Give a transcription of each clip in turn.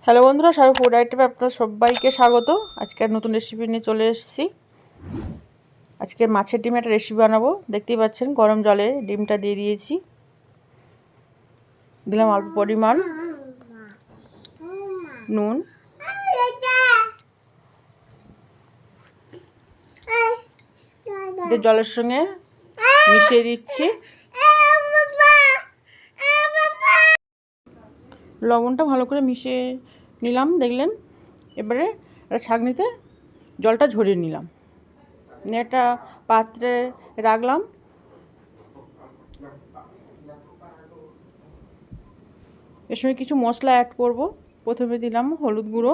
Hello বন্ধুরা, সারা food আইটেমে আপনাদের সবাইকে স্বাগত। আজকের নতুন রেসিপি নিয়ে চলে এসেছি। আজকে মাছের ডিম একটা রেসিপি বানাবো। দেখতেই পাচ্ছেন গরম জলে ডিমটা দিয়ে দিয়েছি, দিলাম অল্প পরিমাণ নুন, জলের সঙ্গে মিশিয়ে দিচ্ছি। লবণটা ভালো করে মিশিয়ে নিলাম, দেখলেন। এবারে একটা ছাঁকনিতে জলটা ঝরিয়ে নিলাম, নিয়ে একটা পাত্রে রাখলাম। এর সঙ্গে কিছু মশলা অ্যাড করব। প্রথমে দিলাম হলুদ গুঁড়ো,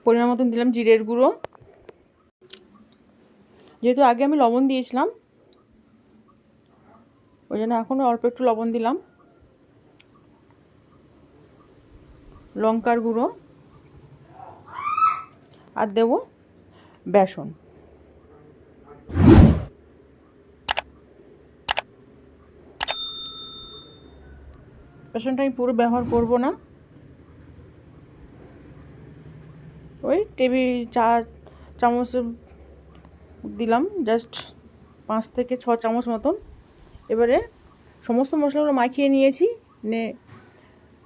পরিমাণ মতন দিলাম জিরের গুঁড়ো। যেহেতু আগে আমি লবণ দিয়েছিলাম, ওই জন্য এখনও অল্প একটু লবণ দিলাম। লঙ্কার গুঁড়ো আর দেব বেসন। বেসনটা আমি পুরো ব্যবহার করব না, ওই টেবিল 4 চামচ দিলাম, জাস্ট 5 থেকে 6 চামচ মতন। এবারে সমস্ত মশলাগুলো মাখিয়ে নিয়েছি।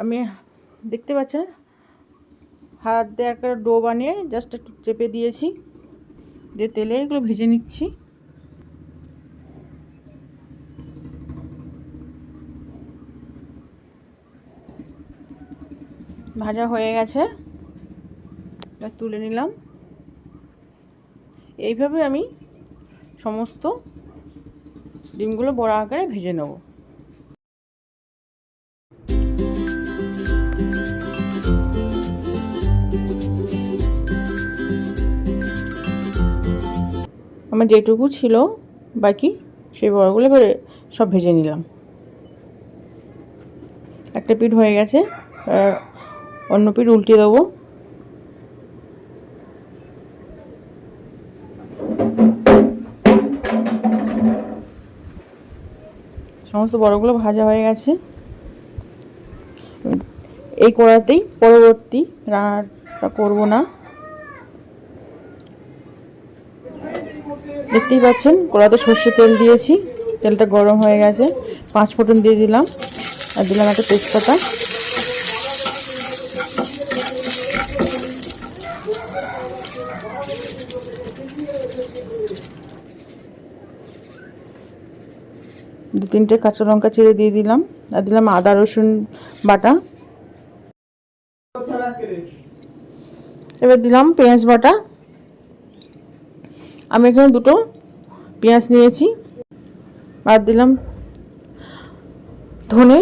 আমি দেখতে পাচ্ছেন হাত দিয়ে একটা ডো বানিয়ে জাস্ট একটু চেপে দিয়েছি, দিয়ে তেলে এগুলো ভেজে নিচ্ছি। ভাজা হয়ে গেছে, তুলে নিলাম। এইভাবে আমি সমস্ত ডিমগুলো বড়া আকারে ভেজে নেব। আমার যেটুকু ছিল বাকি, সেই বড়াগুলো এবারে সব ভেজে নিলাম। একটা পিঠ হয়ে গেছে, অন্য পিঠ উল্টে দেবো। সমস্ত বড়াগুলো ভাজা হয়ে গেছে। এই কড়াতেই পরবর্তী রান্নাটা করব না। দেখতেই পাচ্ছেন কড়াতে সর্ষের তেল দিয়েছি, তেলটা গরম হয়ে গেছে। 5 ফোঁটন দিয়ে দিলাম, আর দিলাম একটা তেজপাতা। দু তিনটে কাঁচা লঙ্কা চিড়ে দিয়ে দিলাম, আর দিলাম আদা রসুন বাটা। এবার দিলাম পেঁয়াজ বাটা। আমি এখানে 2টো পেঁয়াজ নিয়েছি, আর দিলাম ধনে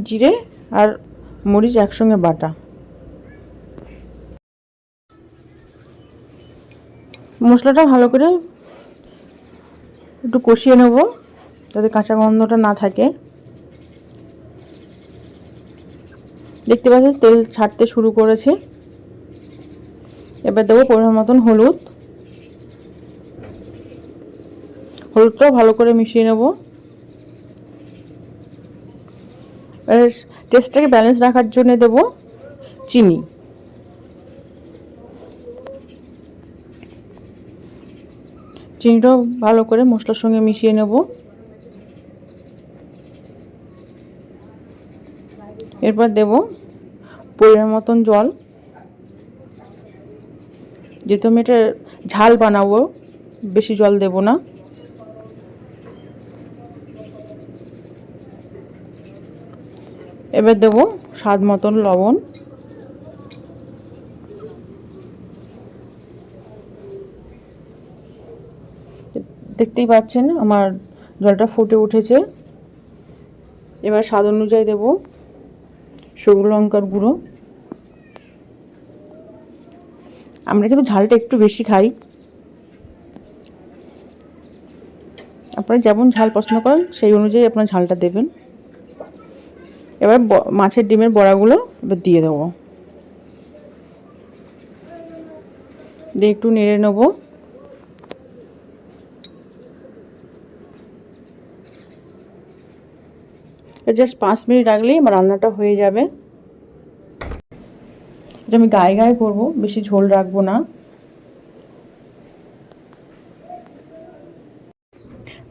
জিরে আর মরিচ একসঙ্গে বাটা। মশলাটা ভালো করে একটু কষিয়ে নেব, যাতে কাঁচা গন্ধটা না থাকে। দেখতে পাচ্ছেন তেল ছাড়তে শুরু করেছে। এবার দেবো পরিমাণ মতন হলুদ। হলুদটাও ভালো করে মিশিয়ে নেব। এর টেস্টটাকে ব্যালেন্স রাখার জন্য দেব চিনি। চিনিটাও ভালো করে মশলার সঙ্গে মিশিয়ে নেব। এরপর দেব পরিমাণ মতন জল। যেহেতু আমি এটা ঝাল বানাবো, বেশি জল দেব না। এবার দেব স্বাদ মতন লবণ। দেখতেই পাচ্ছেন আমার জলটা ফুটে উঠেছে। এবার স্বাদ অনুযায়ী দেব শুকনো লঙ্কার গুঁড়ো। আমরা কিন্তু ঝালটা একটু বেশি খাই, আপনারা যেমন ঝাল পছন্দ করেন সেই অনুযায়ী আপনার ঝালটা দেবেন। এবার মাছের ডিমের বড়াগুলো এবার দিয়ে দেবো, দিয়ে একটু নেড়ে নেব। জাস্ট 5 মিনিট রাখলেই আমার রান্নাটা হয়ে যাবে। এটা আমি গায়ে গায়ে করবো, বেশি ঝোল রাখবো না।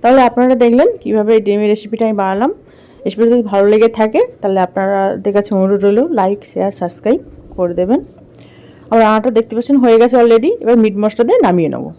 তাহলে আপনারা দেখলেন কীভাবে এই ডিমের রেসিপিটা আমি বানালাম। রেসিপিটা যদি ভালো লেগে থাকে তাহলে আপনাদের কাছে অনুরোধ রইল লাইক শেয়ার সাবস্ক্রাইব করে দেবেন। আর রান্নাটা দেখতে পাচ্ছেন হয়ে গেছে অলরেডি। এবার মিট মশলা দিয়ে নামিয়ে নেবো।